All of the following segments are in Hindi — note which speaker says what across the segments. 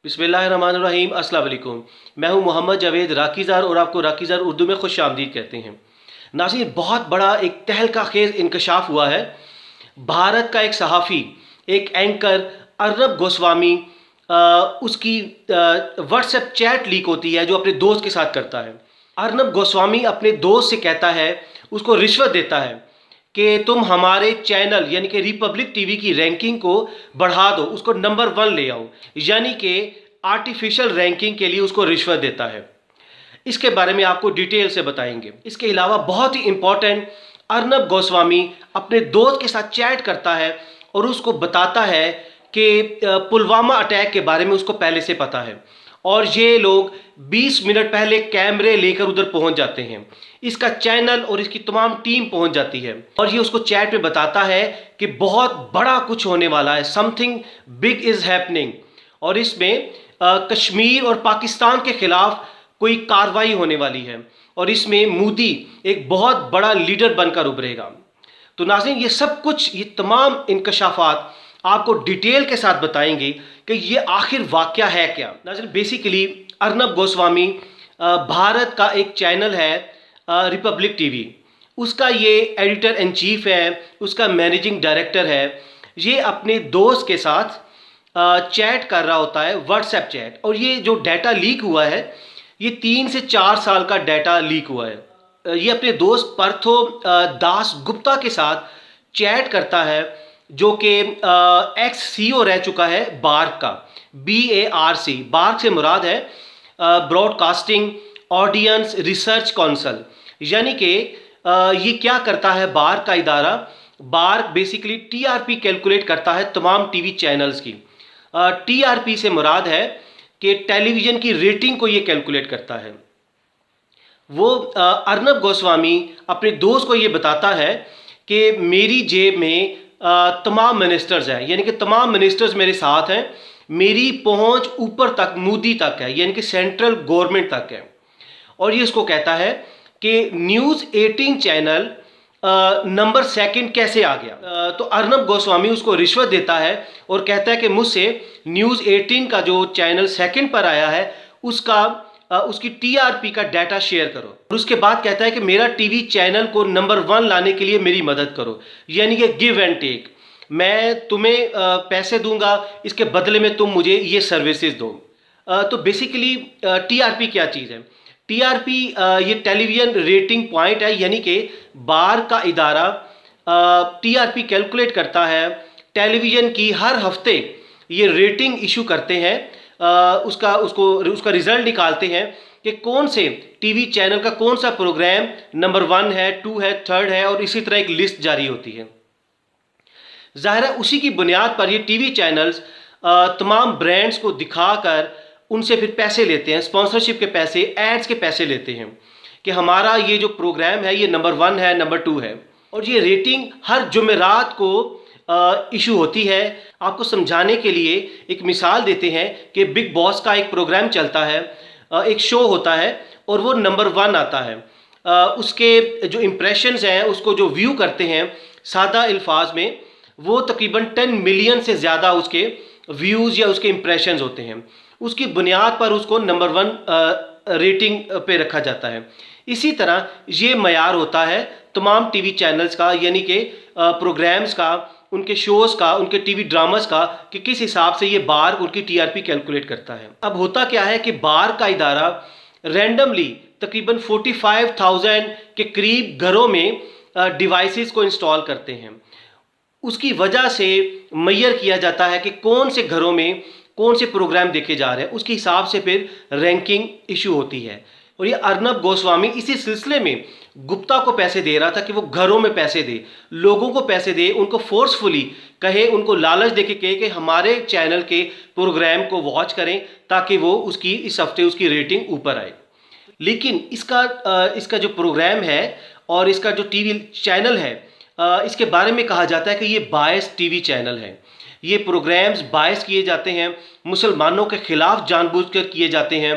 Speaker 1: बिस्मिल्लाहिर्रहमानिर्रहीम, अस्सलाम वालेकुम। मैं हूं मोहम्मद जावेद राकीज़ार और आपको राकीज़ार उर्दू में खुश आमदीद कहते हैं। नाज़रीन, बहुत बड़ा एक तहलका खेज़ इंकशाफ हुआ है। भारत का एक सहाफ़ी, एक एंकर अर्नब गोस्वामी, उसकी व्हाट्सएप चैट लीक होती है जो अपने दोस्त के साथ करता है। अर्नब गोस्वामी अपने दोस्त से कहता है, उसको रिश्वत देता है कि तुम हमारे चैनल यानी कि रिपब्लिक टीवी की रैंकिंग को बढ़ा दो, उसको नंबर 1 ले आओ। यानी कि आर्टिफिशियल रैंकिंग के लिए उसको रिश्वत देता है। इसके बारे में आपको डिटेल से बताएंगे। इसके अलावा बहुत ही इंपॉर्टेंट, अर्नब गोस्वामी अपने दोस्त के साथ चैट करता है और उसको बताता है कि पुलवामा अटैक के बारे में उसको पहले से पता है और ये लोग 20 मिनट पहले कैमरे लेकर उधर पहुंच जाते हैं। इसका चैनल और इसकी तमाम टीम पहुंच जाती है और ये उसको चैट में बताता है कि बहुत बड़ा कुछ होने वाला है, समथिंग बिग इज हैपनिंग, और इसमें कश्मीर और पाकिस्तान के खिलाफ कोई कार्रवाई होने वाली है और इसमें मोदी एक बहुत बड़ा लीडर बनकर उभरेगा। तो नाज़रीन, ये सब कुछ, ये तमाम इंकशाफात आपको डिटेल के साथ बताएंगे कि ये आखिर वाकया है क्या। नाज़रीन, बेसिकली अर्नब गोस्वामी भारत का एक चैनल है रिपब्लिक टीवी, उसका ये एडिटर इन चीफ है, उसका मैनेजिंग डायरेक्टर है। ये अपने दोस्त के साथ चैट कर रहा होता है, व्हाट्सएप चैट, और ये जो डाटा लीक हुआ है ये 3 से 4 साल का डाटा लीक हुआ है। ये अपने दोस्त पार्थो दास गुप्ता के साथ चैट करता है जो कि एक्स सीईओ रह चुका है बार्क का, BARC। बार्क से मुराद है ब्रॉडकास्टिंग ऑडियंस रिसर्च काउंसिल। यानी कि ये क्या करता है बार्क का इदारा? बार्क बेसिकली TRP कैलकुलेट करता है तमाम टीवी चैनल्स की। TRP से मुराद है कि टेलीविज़न की रेटिंग को ये कैलकुलेट करता है। वो अर्नब गोस्वामी अपने दोस्त को ये बताता है कि मेरी जेब में तमाम मिनिस्टर्स हैं, यानी कि तमाम मिनिस्टर्स मेरे साथ हैं, मेरी पहुंच ऊपर तक, मोदी तक है, यानी कि सेंट्रल गवर्नमेंट तक है। और ये उसको कहता है कि न्यूज़ 18 चैनल नंबर 2 कैसे आ गया। तो अर्नब गोस्वामी उसको रिश्वत देता है और कहता है कि मुझसे न्यूज़ 18 का जो चैनल 2 पर आया है उसकी TRP का डाटा शेयर करो। और उसके बाद कहता है कि मेरा टीवी चैनल को नंबर 1 लाने के लिए मेरी मदद करो, यानी कि गिव एंड टेक। मैं तुम्हें पैसे दूंगा, इसके बदले में तुम मुझे ये सर्विसेज दो। तो बेसिकली TRP क्या चीज़ है? TRP ये टेलीविज़न रेटिंग पॉइंट है, यानी कि बार का इदारा TRP कैलकुलेट करता है। टेलीविज़न की हर हफ्ते ये रेटिंग इशू करते हैं, उसका रिजल्ट निकालते हैं कि कौन से टीवी चैनल का कौन सा प्रोग्राम नंबर 1 है, 2 है, 3rd है, और इसी तरह एक लिस्ट जारी होती है। ज़ाहिर है उसी की बुनियाद पर ये टीवी चैनल्स तमाम ब्रांड्स को दिखाकर उनसे फिर पैसे लेते हैं, स्पॉन्सरशिप के पैसे, एड्स के पैसे लेते हैं कि हमारा ये जो प्रोग्राम है ये नंबर 1 है, नंबर 2 है। और ये रेटिंग हर जुमेरात को इशू होती है। आपको समझाने के लिए एक मिसाल देते हैं कि बिग बॉस का एक प्रोग्राम चलता है, एक शो होता है और वो नंबर 1 आता है। उसके जो इम्प्रेशंस हैं, उसको जो व्यू करते हैं, सादा अल्फाज में वो तकरीबन 10 मिलियन से ज़्यादा उसके व्यूज़ या उसके इम्प्रेशंस होते हैं। उसकी बुनियाद पर उसको नंबर 1 रेटिंग पे रखा जाता है। इसी तरह ये मयार होता है तमाम टीवी चैनल्स का, यानी कि प्रोग्राम्स का, उनके शोज़ का, उनके टीवी ड्रामास का, कि किस हिसाब से ये बार उनकी TRP कैलकुलेट करता है। अब होता क्या है कि बार का इदारा रैंडमली तकरीबन 45,000 के करीब घरों में डिवाइसेस को इंस्टॉल करते हैं। उसकी वजह से मैयर किया जाता है कि कौन से घरों में कौन से प्रोग्राम देखे जा रहे हैं, उसके हिसाब से फिर रैंकिंग इशू होती है। और ये अर्नब गोस्वामी इसी सिलसिले में गुप्ता को पैसे दे रहा था कि वो घरों में पैसे दे, लोगों को पैसे दे, उनको फोर्सफुली कहे, उनको लालच देके कहे कि हमारे चैनल के प्रोग्राम को वॉच करें ताकि वो उसकी इस हफ्ते उसकी रेटिंग ऊपर आए। लेकिन इसका जो प्रोग्राम है और इसका जो टीवी चैनल है, इसके बारे में कहा जाता है कि ये बायस टीवी चैनल है। ये प्रोग्राम्स बायस किए जाते हैं, मुसलमानों के खिलाफ जानबूझकर किए जाते हैं,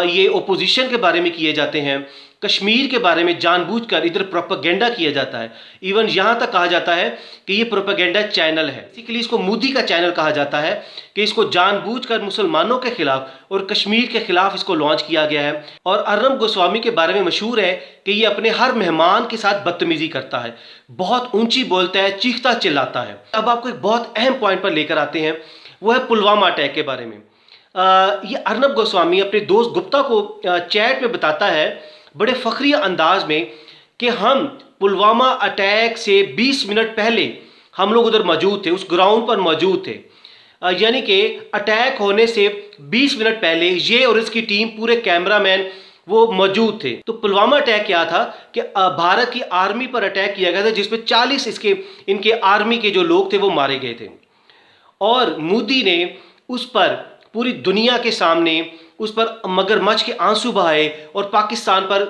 Speaker 1: ये ओपोजिशन के बारे में किए जाते हैं, कश्मीर के बारे में जानबूझकर इधर प्रोपेगेंडा किया जाता है। इवन यहाँ तक कहा जाता है कि ये प्रोपेगेंडा चैनल है। बेसिकली इसको मोदी का चैनल कहा जाता है कि इसको जानबूझकर मुसलमानों के खिलाफ और कश्मीर के खिलाफ इसको लॉन्च किया गया है। और अर्नब गोस्वामी के बारे में मशहूर है कि ये अपने हर मेहमान के साथ बदतमीजी करता है, बहुत ऊंची बोलता है, चीखता चिल्लाता है। अब आपको एक बहुत अहम पॉइंट पर लेकर आते हैं, वो है पुलवामा अटैक के बारे में। ये अर्नब गोस्वामी अपने दोस्त गुप्ता को चैट में बताता है बड़े फखरी अंदाज में कि हम पुलवामा अटैक से 20 मिनट पहले हम लोग उधर मौजूद थे, उस ग्राउंड पर मौजूद थे। यानी कि अटैक होने से 20 मिनट पहले ये और इसकी टीम, पूरे कैमरामैन वो मौजूद थे। तो पुलवामा अटैक क्या था कि भारत की आर्मी पर अटैक किया गया था, जिसमें 40 इनके आर्मी के जो लोग थे वो मारे गए थे। और मोदी ने उस पर पूरी दुनिया के सामने उस पर मगरमच्छ के आंसू बहाए और पाकिस्तान पर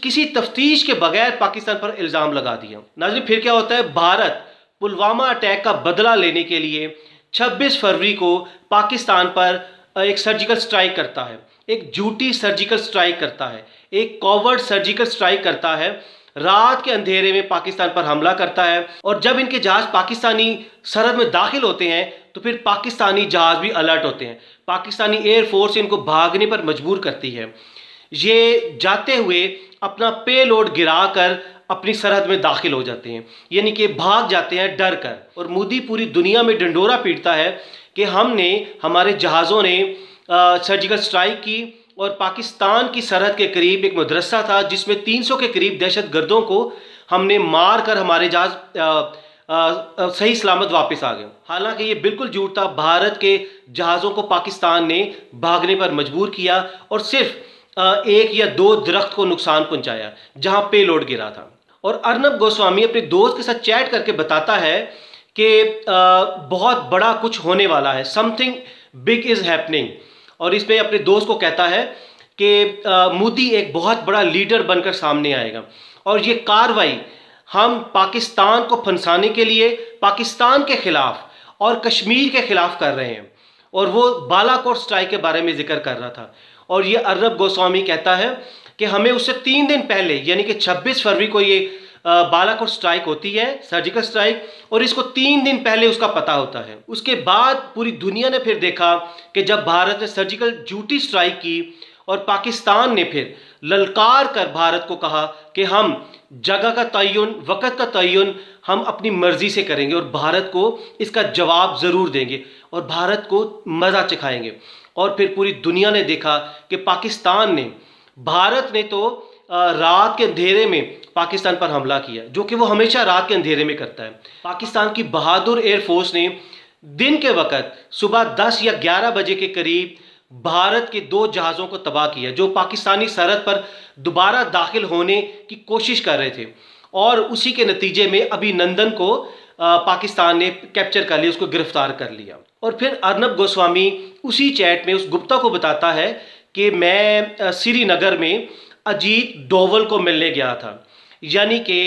Speaker 1: किसी तफ्तीश के बगैर पाकिस्तान पर इल्ज़ाम लगा दिया। नाज़रीन, फिर क्या होता है, भारत पुलवामा अटैक का बदला लेने के लिए 26 फरवरी को पाकिस्तान पर एक सर्जिकल स्ट्राइक करता है, एक झूठी सर्जिकल स्ट्राइक करता है, एक कॉवर्ड सर्जिकल स्ट्राइक करता है। रात के अंधेरे में पाकिस्तान पर हमला करता है। और जब इनके जहाज पाकिस्तानी सरहद में दाखिल होते हैं तो फिर पाकिस्तानी जहाज भी अलर्ट होते हैं। पाकिस्तानी एयरफोर्स इनको भागने पर मजबूर करती है। ये जाते हुए अपना पेलोड गिराकर अपनी सरहद में दाखिल हो जाते हैं, यानी कि भाग जाते हैं डर कर। और मोदी पूरी दुनिया में डंडोरा पीटता है कि हमारे जहाज़ों ने सर्जिकल स्ट्राइक की और पाकिस्तान की सरहद के करीब एक मदरसा था जिसमें 300 के करीब दहशतगर्दों को हमने मार कर हमारे जहाज सही सलामत वापस आ गए। हालांकि ये बिल्कुल झूठ था। भारत के जहाज़ों को पाकिस्तान ने भागने पर मजबूर किया और सिर्फ 1 या 2 दरख्त को नुकसान पहुंचाया जहां पेलोड गिरा था। और अर्नब गोस्वामी अपने दोस्त के साथ चैट करके बताता है कि बहुत बड़ा कुछ होने वाला है, समथिंग बिग इज़ हैपनिंग। और इसमें अपने दोस्त को कहता है कि मोदी एक बहुत बड़ा लीडर बनकर सामने आएगा और ये कार्रवाई हम पाकिस्तान को फंसाने के लिए पाकिस्तान के खिलाफ और कश्मीर के खिलाफ कर रहे हैं। और वो बालाकोट स्ट्राइक के बारे में जिक्र कर रहा था। और ये अर्नब गोस्वामी कहता है कि हमें उससे 3 दिन पहले, यानी कि 26 फरवरी को ये बालाकोट स्ट्राइक होती है, सर्जिकल स्ट्राइक, और इसको 3 दिन पहले उसका पता होता है। उसके बाद पूरी दुनिया ने फिर देखा कि जब भारत ने सर्जिकल झूठी स्ट्राइक की और पाकिस्तान ने फिर ललकार कर भारत को कहा कि हम जगह का तयन, वक़्त का तयन हम अपनी मर्जी से करेंगे और भारत को इसका जवाब ज़रूर देंगे और भारत को मज़ा चखाएंगे। और फिर पूरी दुनिया ने देखा कि भारत ने तो रात के अंधेरे में पाकिस्तान पर हमला किया, जो कि वो हमेशा रात के अंधेरे में करता है। पाकिस्तान की बहादुर एयरफोर्स ने दिन के वक़्त सुबह 10 या 11 बजे के करीब भारत के 2 जहाज़ों को तबाह किया जो पाकिस्तानी सरहद पर दोबारा दाखिल होने की कोशिश कर रहे थे। और उसी के नतीजे में अभिनंदन को पाकिस्तान ने कैप्चर कर लिया, उसको गिरफ्तार कर लिया। और फिर अर्नब गोस्वामी उसी चैट में उस गुप्ता को बताता है कि मैं श्रीनगर में अजीत डोवल को मिलने गया था, यानी कि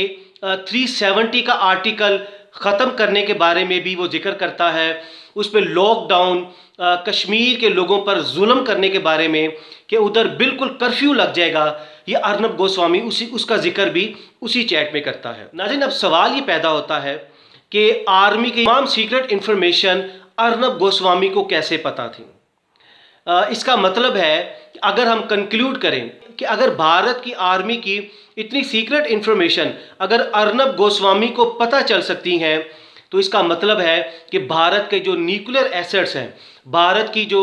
Speaker 1: 370 का आर्टिकल ख़त्म करने के बारे में भी वो जिक्र करता है। उस पर लॉकडाउन, कश्मीर के लोगों पर जुल्म करने के बारे में कि उधर बिल्कुल कर्फ्यू लग जाएगा, ये अर्नब गोस्वामी उसका जिक्र भी उसी चैट में करता है। नाज़रीन, अब सवाल ये पैदा होता है कि आर्मी की तमाम सीक्रेट इन्फॉर्मेशन अर्नब गोस्वामी को कैसे पता थी। इसका मतलब है कि अगर हम कंक्लूड करें कि अगर भारत की आर्मी की इतनी सीक्रेट इन्फॉर्मेशन अगर अर्नब गोस्वामी को पता चल सकती हैं, तो इसका मतलब है कि भारत के जो न्यूक्लियर एसेट्स हैं, भारत की जो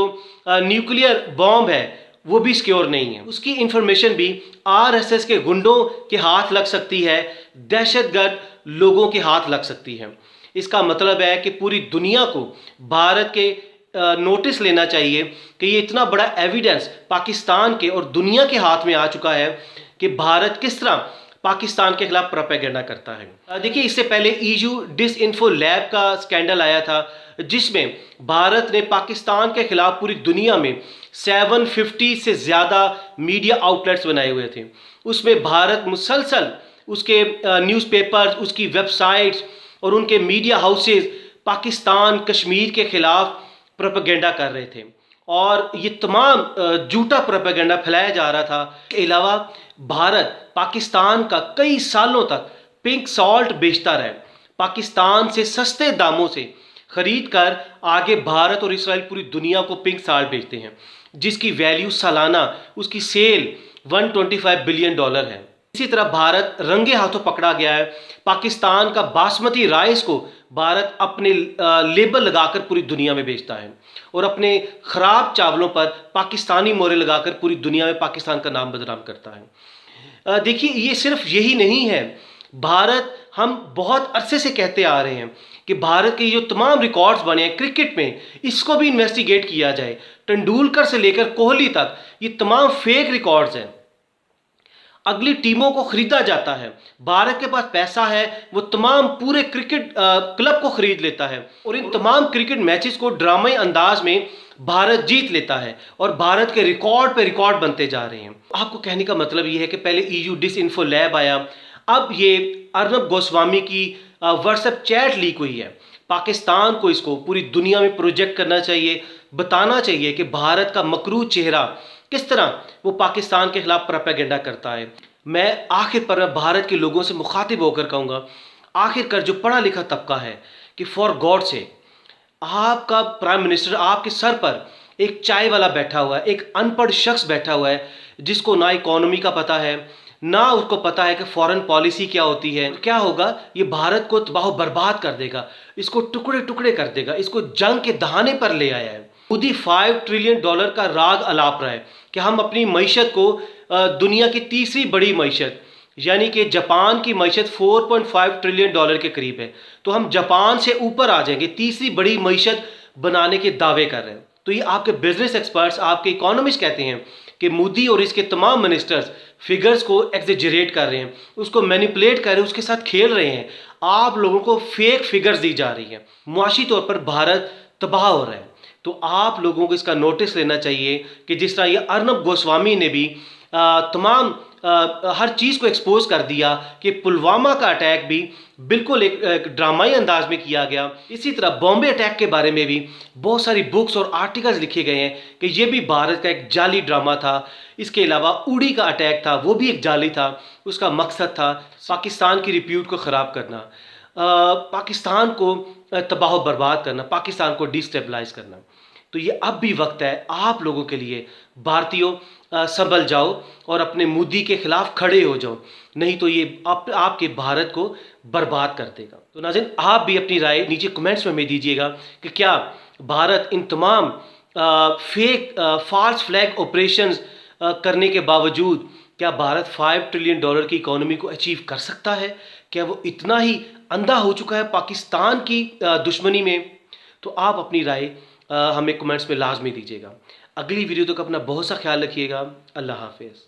Speaker 1: न्यूक्लियर बॉम्ब है, वो भी सिक्योर नहीं है। उसकी इन्फॉर्मेशन भी आरएसएस के गुंडों के हाथ लग सकती है, दहशतगर्द लोगों के हाथ लग सकती है। इसका मतलब है कि पूरी दुनिया को भारत के नोटिस लेना चाहिए कि ये इतना बड़ा एविडेंस पाकिस्तान के और दुनिया के हाथ में आ चुका है कि भारत किस तरह पाकिस्तान के खिलाफ प्रोपेगेंडा करता है। देखिए, इससे पहले ईयू डिसइंफो लैब का स्कैंडल आया था जिसमें भारत ने पाकिस्तान के खिलाफ पूरी दुनिया में 750 से ज़्यादा मीडिया आउटलेट्स बनाए हुए थे। उसमें भारत मुसलसल उसके न्यूज़पेपर्स, उसकी वेबसाइट्स और उनके मीडिया हाउसेस पाकिस्तान, कश्मीर के खिलाफ प्रोपेगेंडा कर रहे थे। और ये तमाम झूठा प्रोपेगेंडा फैलाया जा रहा था। इसके अलावा भारत पाकिस्तान का कई सालों तक पिंक सॉल्ट बेचता रहा, पाकिस्तान से सस्ते दामों से खरीद कर आगे भारत और इसराइल पूरी दुनिया को पिंक सॉल्ट बेचते हैं, जिसकी वैल्यू सालाना उसकी सेल $125 बिलियन है। इसी तरह भारत रंगे हाथों पकड़ा गया है। पाकिस्तान का बासमती राइस को भारत अपने लेबल लगाकर पूरी दुनिया में बेचता है और अपने खराब चावलों पर पाकिस्तानी मोहरें लगाकर पूरी दुनिया में पाकिस्तान का नाम बदनाम करता है। देखिए, ये सिर्फ यही नहीं है। भारत, हम बहुत अरसे से कहते आ रहे हैं कि भारत के जो तमाम रिकॉर्ड्स बने हैं क्रिकेट में, इसको भी इन्वेस्टिगेट किया जाए। तेंदुलकर से लेकर कोहली तक ये तमाम फेक रिकॉर्ड्स हैं। अगली टीमों को खरीदा जाता है। भारत के पास पैसा है, वो तमाम पूरे क्रिकेट क्लब को खरीद लेता है और इन तमाम क्रिकेट मैचेस को ड्रामाई अंदाज में भारत जीत लेता है और भारत के रिकॉर्ड पे रिकॉर्ड बनते जा रहे हैं। आपको कहने का मतलब ये है कि पहले EU डिसइंफो लैब आया, अब ये अर्नब गोस्वामी की व्हाट्सएप चैट लीक हुई है। पाकिस्तान को इसको पूरी दुनिया में प्रोजेक्ट करना चाहिए, बताना चाहिए कि भारत का मकरू चेहरा किस तरह वो पाकिस्तान के खिलाफ प्रोपेगेंडा करता है। मैं आखिर पर भारत के लोगों से मुखातिब होकर कहूँगा, आखिरकार जो पढ़ा लिखा तबका है, कि फॉर गॉड से आपका प्राइम मिनिस्टर आपके सर पर एक चाय वाला बैठा हुआ है, एक अनपढ़ शख्स बैठा हुआ है जिसको ना इकोनॉमी का पता है, ना उसको पता है कि फॉरेन पॉलिसी क्या होती है। क्या होगा, ये भारत को तबाह बर्बाद कर देगा, इसको टुकड़े टुकड़े कर देगा, इसको जंग के दहाने पर ले आया है। मोदी $5 ट्रिलियन का राग अलाप रहा है कि हम अपनी मईशत को दुनिया की तीसरी बड़ी मईशत, यानी कि जापान की मईशत $4.5 ट्रिलियन के करीब है, तो हम जापान से ऊपर आ जाएंगे, तीसरी बड़ी मईशत बनाने के दावे कर रहे हैं। तो ये आपके बिजनेस एक्सपर्ट्स, आपके इकोनॉमिस्ट कहते हैं कि मोदी और इसके तमाम मिनिस्टर्स फिगर्स को एग्जेजरेट कर रहे हैं, उसको मैनिपुलेट कर रहे हैं, उसके साथ खेल रहे हैं। आप लोगों को फेक फिगर्स दी जा रही हैं। मुआशी तौर पर भारत तबाह हो रहा है। तो आप लोगों को इसका नोटिस लेना चाहिए कि जिस तरह ये अर्नब गोस्वामी ने भी तमाम हर चीज़ को एक्सपोज कर दिया कि पुलवामा का अटैक भी बिल्कुल एक ड्रामाई अंदाज में किया गया। इसी तरह बॉम्बे अटैक के बारे में भी बहुत सारी बुक्स और आर्टिकल्स लिखे गए हैं कि ये भी भारत का एक जाली ड्रामा था। इसके अलावा उड़ी का अटैक था, वो भी एक जाली था, उसका मकसद था पाकिस्तान की रिप्यूट को ख़राब करना, पाकिस्तान को तबाह बर्बाद करना, पाकिस्तान को डिस्टेबलाइज करना। तो ये अब भी वक्त है आप लोगों के लिए, भारतीयों, संभल जाओ और अपने मोदी के खिलाफ खड़े हो जाओ, नहीं तो ये आपके भारत को बर्बाद कर देगा। तो नाज़रीन, आप भी अपनी राय नीचे कमेंट्स में दीजिएगा कि क्या भारत इन तमाम फेक फॉल्स फ्लैग ऑपरेशंस करने के बावजूद क्या भारत $5 ट्रिलियन की इकोनॉमी को अचीव कर सकता है? क्या वो इतना ही अंधा हो चुका है पाकिस्तान की दुश्मनी में? तो आप अपनी राय हमें कमेंट्स में लाजमी दीजिएगा। अगली वीडियो तक अपना बहुत सा ख्याल रखिएगा। अल्लाह हाफिज़।